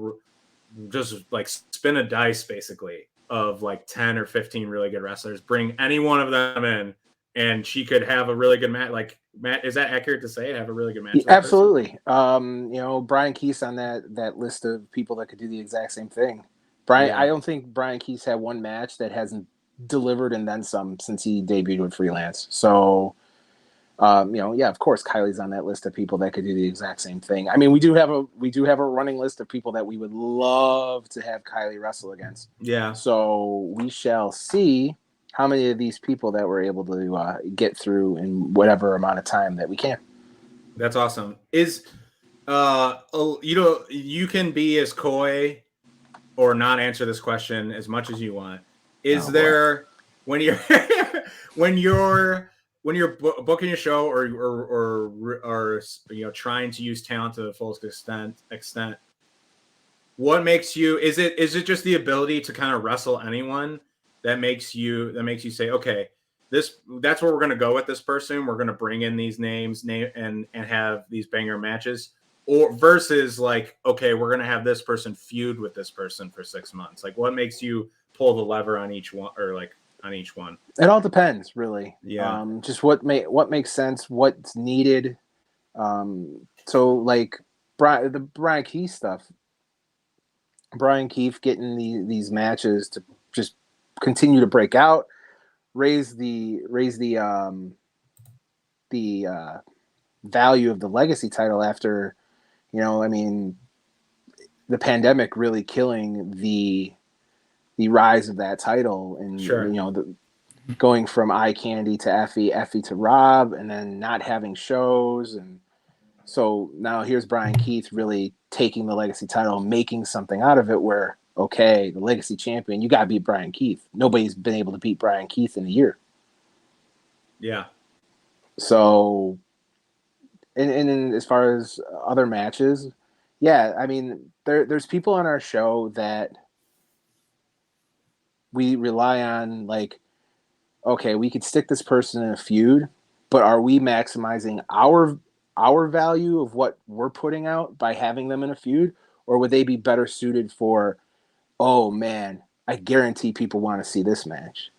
just like spin a dice basically of like 10 or 15 really good wrestlers, bring any one of them in, and she could have a really good match. Like Matt, is that accurate to say? Have a really good match?
Absolutely. Brian Keith's on that list of people that could do the exact same thing. Brian, I don't think Brian Keith's had one match that hasn't delivered and then some since he debuted with Freelance. So, of course, Kylie's on that list of people that could do the exact same thing. I mean, we do have a running list of people that we would love to have Kylie wrestle against.
Yeah.
So we shall see how many of these people that we're able to get through in whatever amount of time that we can.
That's awesome. Is you can be as coy or not answer this question as much as you want. Is there when you're booking a show or trying to use talent to the fullest extent, what makes you is it just the ability to kind of wrestle anyone that makes you say, okay, that's where we're going to go with this person, we're going to bring in these names and have these banger matches, or versus like, okay, we're going to have this person feud with this person for 6 months? Like, what makes you pull the lever on each one, or like on each one?
It all depends, really.
Yeah.
Just what makes sense, what's needed. So like the Brian Keith stuff. Brian Keith getting these matches to just continue to break out, raise the value of the legacy title after, the pandemic really killing the rise of that title, and
sure.
Going from Eye Candy to Effie to Rob, and then not having shows. And so now here's Brian Keith really taking the legacy title, making something out of it where, okay, the legacy champion, you got to beat Brian Keith. Nobody's been able to beat Brian Keith in a year.
Yeah.
So, and as far as other matches, yeah, I mean, there's people on our show that we rely on, like, okay, we could stick this person in a feud, but are we maximizing our value of what we're putting out by having them in a feud, or would they be better suited for, oh man, I guarantee people want to see this match?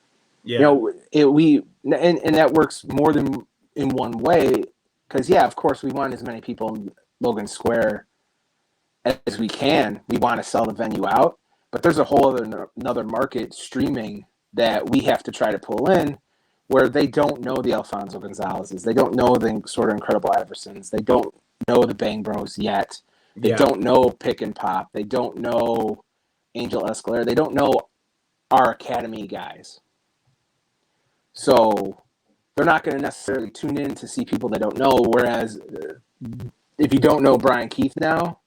Yeah.
And that works more than in one way, because of course we want as many people in Logan Square as we can. We want to sell the venue out, but there's a whole another market streaming that we have to try to pull in, where they don't know the Alfonso Gonzalez's, they don't know the sort of Incredible Iversons, they don't know the Bang Bros yet, they don't know Pick and Pop, they don't know Angel Escalera, they don't know our Academy guys. So they're not going to necessarily tune in to see people they don't know, whereas if you don't know Brian Keith now,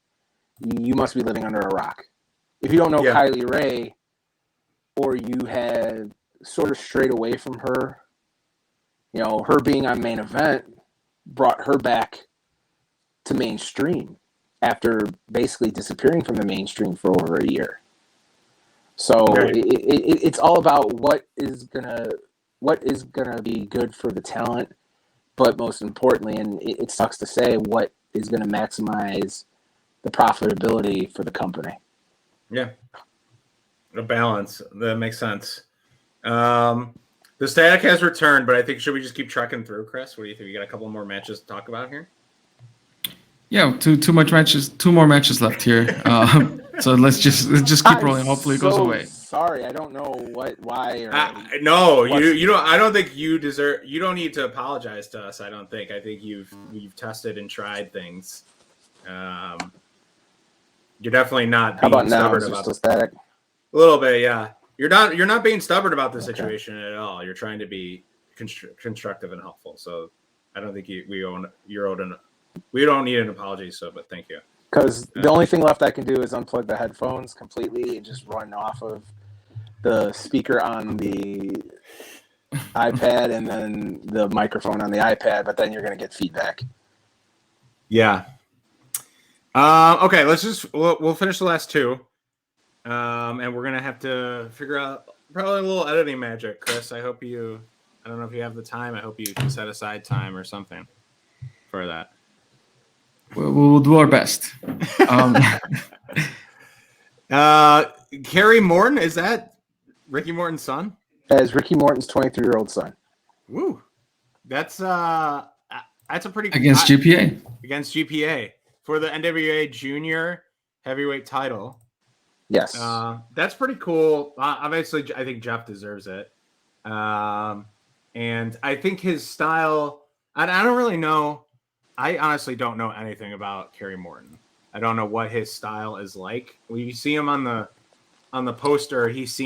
you must be living under a rock. If you don't know Kylie Ray, or you had sort of strayed away from her, her being on Main Event brought her back to mainstream after basically disappearing from the mainstream for over a year. So it's all about what is gonna be good for the talent, but most importantly, and it sucks to say, what is gonna maximize the profitability for the company.
Yeah, a balance that makes sense. The static has returned, but I think should we just keep trucking through, Chris? What do you think? We got a couple more matches to talk about here.
Yeah, two more matches left here. So let's just keep rolling. Hopefully it goes away.
Sorry, I don't know why.
No, you don't. I don't think you deserve. You don't need to apologize to us. I don't think. I think you've tested and tried things. You're definitely not being stubborn about this.
Static?
A little bit, yeah. You're not being stubborn about the situation at all. You're trying to be constructive and helpful. So I don't think we don't need an apology. So, but thank you.
Because the only thing left I can do is unplug the headphones completely and just run off of the speaker on the iPad and then the microphone on the iPad. But then you're going to get feedback.
Yeah. Okay. We'll finish the last two. And we're gonna have to figure out probably a little editing magic, Chris. I don't know if you have the time. I hope you can set aside time or something for that.
We'll do our best.
Kerry Morton, is that Ricky Morton's son?
That is Ricky Morton's 23-year-old son.
Woo, that's a pretty
against GPA
for the NWA Junior Heavyweight title.
Yes.
That's pretty cool. Obviously, I think Jeff deserves it. And I think his style, I don't really know. I honestly don't know anything about Kerry Morton. I don't know what his style is like. When you see him on the poster, he's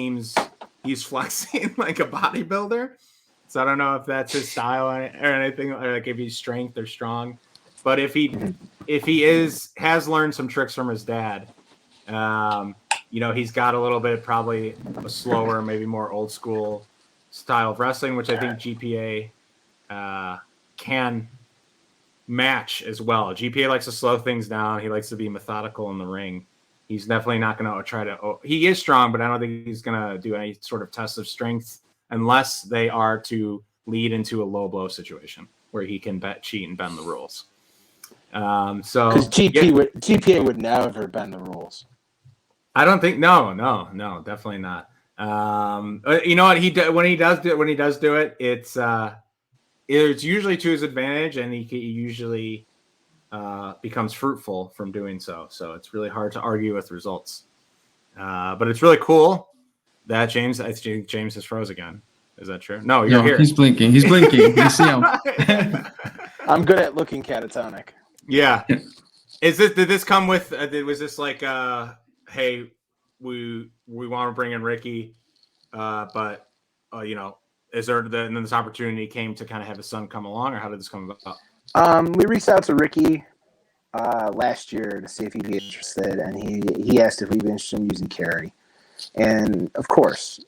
flexing like a bodybuilder. So I don't know if that's his style or anything, or like if he's strength or strong. But if he has learned some tricks from his dad, he's got a little bit, probably a slower, maybe more old school style of wrestling, which I think GPA can match as well. GPA likes to slow things down. He likes to be methodical in the ring. He's definitely not going to try to. He is strong, but I don't think he's going to do any sort of test of strength unless they are to lead into a low blow situation where he can cheat and bend the rules.
Because GPA would never bend the rules.
I don't think no, definitely not. You know what when he does do it, it's usually to his advantage, and he usually becomes fruitful from doing so. So it's really hard to argue with results. But it's really cool that James has froze again. Is that true? No, you're here.
He's blinking. You see him.
I'm good at looking catatonic.
Yeah. Did this come with? Was this like? Hey, we want to bring in Ricky, but is there then this opportunity came to kind of have his son come along, or how did this come about?
We reached out to Ricky last year to see if he'd be interested, and he asked if we'd be interested in using Kerry, and of course,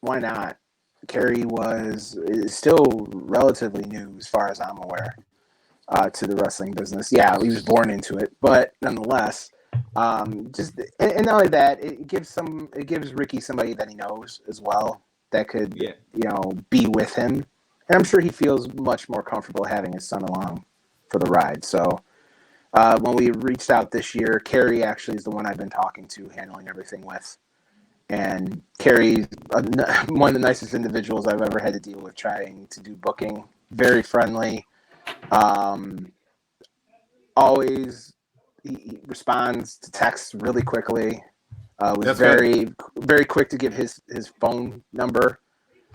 why not? Kerry is still relatively new, as far as I'm aware, to the wrestling business. Yeah, he was born into it, but nonetheless. And not only that, it gives Ricky somebody that he knows as well that could be with him, and I'm sure he feels much more comfortable having his son along for the ride. So when we reached out this year, Kerry actually is the one I've been talking to, handling everything with, and Kerry's one of the nicest individuals I've ever had to deal with trying to do booking. Very friendly, always. He responds to texts really quickly. Was very, very quick to give his phone number,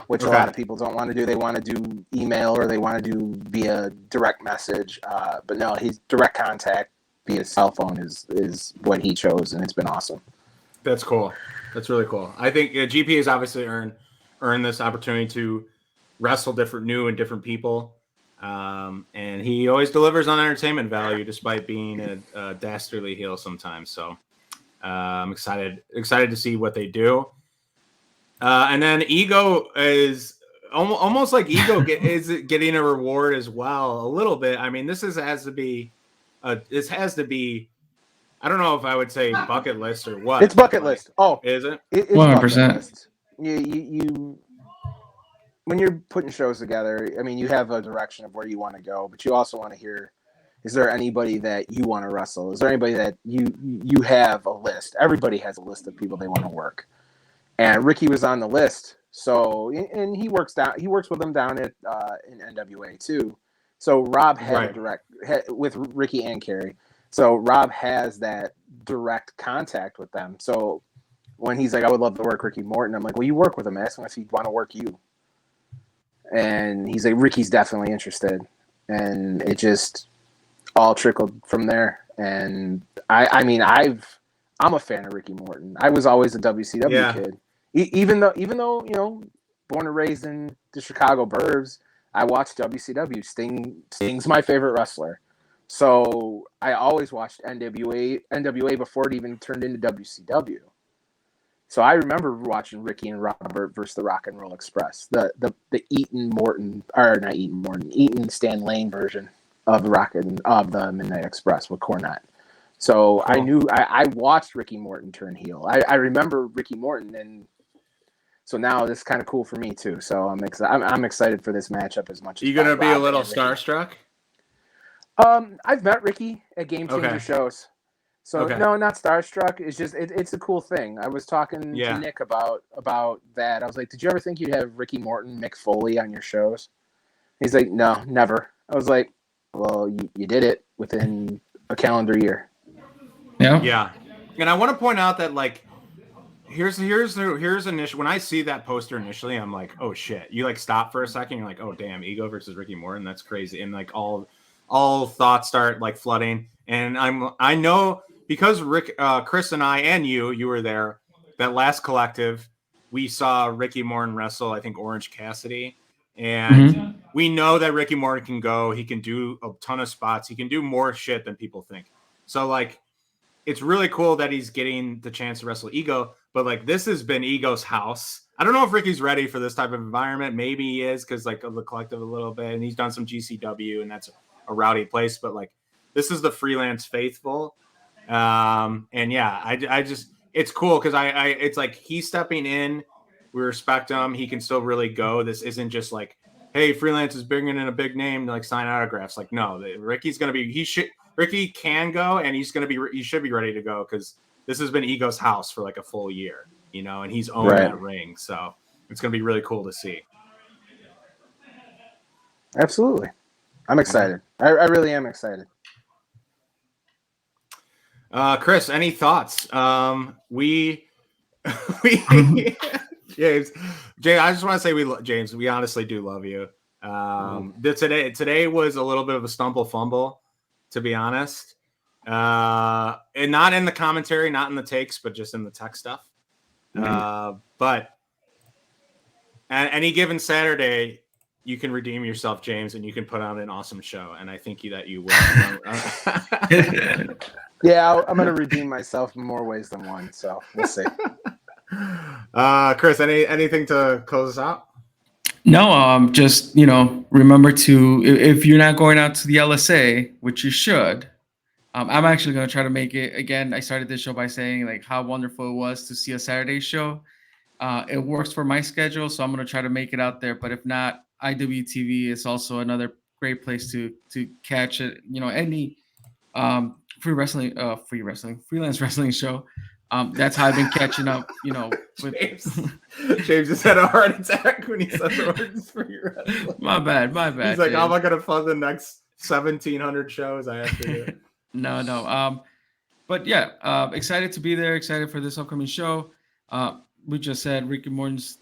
which a lot of people don't want to do. They want to do email or they want to do via direct message. But no, his direct contact via cell phone is what he chose, and it's been awesome.
That's cool. That's really cool. I think GP has obviously earned this opportunity to wrestle different people. And he always delivers on entertainment value despite being a dastardly heel sometimes. So I'm excited to see what they do. And then Ego is almost like Ego is getting a reward as well, a little bit. I mean, this has to be. I don't know if I would say bucket list or what.
It's bucket list. Oh,
is it?
It's
100%.
bucket list. You when you're putting shows together, I mean, you have a direction of where you want to go, but you also want to hear, is there anybody that you want to wrestle? Is there anybody that you have a list? Everybody has a list of people they want to work. And Ricky was on the list. So, and he works with them down at in NWA too. So Rob had with Ricky and Kerry. So Rob has that direct contact with them. So when he's like, I would love to work Ricky Morton, I'm like, well, you work with him. Ask him if he'd want to work you. And he's like, Ricky's definitely interested. And it just all trickled from there. And I mean, I'm a fan of Ricky Morton. I was always a WCW kid. Even though, born and raised in the Chicago burbs, I watched WCW. Sting's my favorite wrestler. So I always watched NWA before it even turned into WCW. So I remember watching Ricky and Robert versus the Rock and Roll Express, the Eaton Stan Lane version of the Midnight Express with Cornette. So cool. I knew I watched Ricky Morton turn heel. I remember Ricky Morton, and so now this is kind of cool for me too. So I'm excited for this matchup as much as
you gonna be a little starstruck?
I've met Ricky at Game Changer shows. So no, not starstruck. It's just it's a cool thing. I was talking to Nick about that. I was like, did you ever think you'd have Ricky Morton, Mick Foley on your shows? He's like, no, never. I was like, well, you did it within a calendar year.
Yeah. And I want to point out that like here's initial when I see that poster initially, I'm like, oh shit. You like stop for a second, you're like, oh damn, Ego versus Ricky Morton, that's crazy. And like all thoughts start like flooding. And I know because Chris and I and you were there, that last collective, we saw Ricky Morton wrestle, I think Orange Cassidy. And we know that Ricky Morton can go, he can do a ton of spots, he can do more shit than people think. So like it's really cool that he's getting the chance to wrestle Ego, but like this has been Ego's house. I don't know if Ricky's ready for this type of environment. Maybe he is because like of the collective a little bit, and he's done some GCW, and that's a rowdy place. But like this is the Freelance faithful, and yeah, I just it's cool because I it's like he's stepping in. We respect him. He can still really go. This isn't just like, hey, Freelance is bringing in a big name to like sign autographs. Like no, Ricky's gonna be Ricky can go, and he should be ready to go because this has been Ego's house for like a full year, and he's owned that ring. So it's going to be really cool to see.
Absolutely. I'm excited. I really am excited.
Chris, any thoughts? We James, I just want to say James, we honestly do love you. Today was a little bit of a stumble fumble, to be honest, and not in the commentary, not in the takes, but just in the tech stuff. But any given Saturday, you can redeem yourself, James, and you can put on an awesome show. And I think that you will.
Yeah, I'm going to redeem myself in more ways than one. So we'll see.
Chris, anything to close us out?
No, just, remember to, if you're not going out to the LSA, which you should, I'm actually going to try to make it. Again, I started this show by saying like how wonderful it was to see a Saturday show. It works for my schedule, so I'm going to try to make it out there. But if not, IWTV is also another great place to catch it. Any freelance wrestling show. That's how I've been catching up, with
James just had a heart attack when he said the words for your wrestling.
My bad.
He's like, how am I going to fund the next 1,700 shows I have to do?
No. But yeah, excited to be there. Excited for this upcoming show. We just said Ricky Morton's,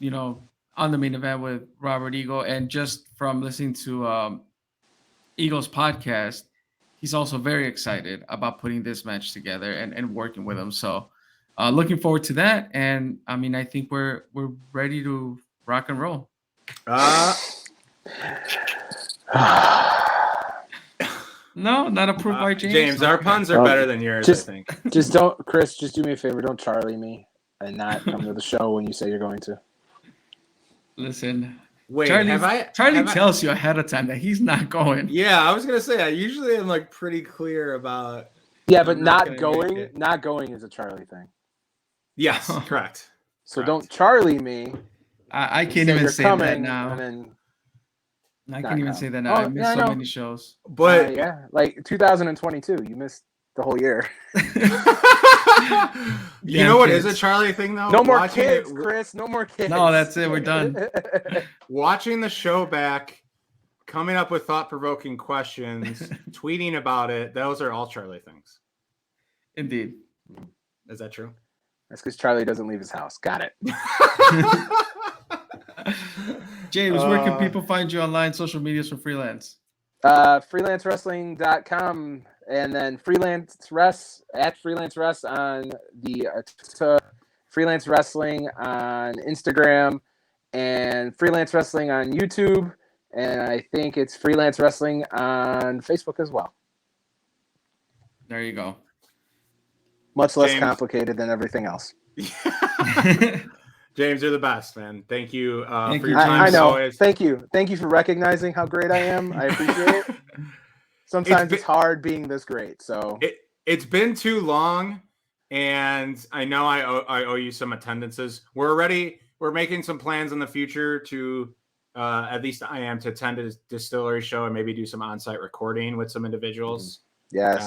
on the main event with Robert Ego. And just from listening to Ego's podcast, he's also very excited about putting this match together and working with him. So, looking forward to that, and I mean, I think we're ready to rock and roll. No, not approved by James.
James, our puns are better than yours, I think.
Just don't, Chris. Just do me a favor. Don't Charlie me and not come to the show when you say you're going to.
Listen,
Wait,
Charlie tells you ahead of time that he's not going.
Yeah, I was gonna say I usually am like pretty clear about.
Yeah, but not going is a Charlie thing.
Yes, correct.
So don't Charlie me.
I can't even say that now.
And then
I can't even say that now. I missed so many shows.
But
yeah, like 2022, you missed the whole year.
You know what is a Charlie thing though?
No more kids, Chris. No more kids.
No, that's it. We're done.
Watching the show back, coming up with thought-provoking questions, tweeting about it, those are all Charlie things.
Indeed.
Is that true?
That's because Charlie doesn't leave his house. Got it.
James, where can people find you online, social medias for Freelance?
Freelancewrestling.com and then Freelance Rest at Freelance Rest on the Freelance Wrestling on Instagram and Freelance Wrestling on YouTube. And I think it's Freelance Wrestling on Facebook as well.
There you go.
Much less complicated than everything else.
James, you're the best, man. Thank you for your
time. I know.
Always.
Thank you. Thank you for recognizing how great I am. I appreciate it. Sometimes it's hard being this great. So
it's been too long, and I know I owe you some attendances. We're making some plans in the future to at least I am to attend a distillery show and maybe do some on-site recording with some individuals.
Yes.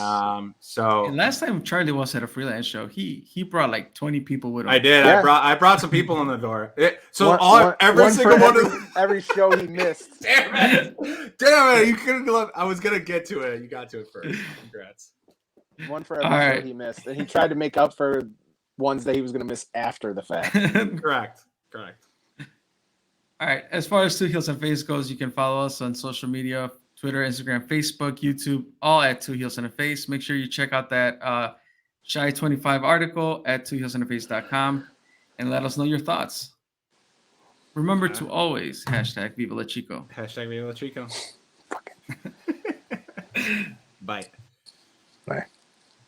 So
and last time Charlie was at a Freelance show, he brought like 20 people with him.
I did. Yeah. I brought some people in the door. Every
show he missed.
Damn it! You couldn't. I was gonna get to it. You got to it first. Congrats.
One for every show he missed, and he tried to make up for ones that he was gonna miss after the fact.
Correct.
All right. As far as Two Heels and Face goes, you can follow us on social media. Twitter, Instagram, Facebook, YouTube, all at Two Heels and a Face. Make sure you check out that Shy25 article at twoheelsandaface.com and let us know your thoughts. Remember to always #Viva La Chico.
#Viva La Chico. Bye.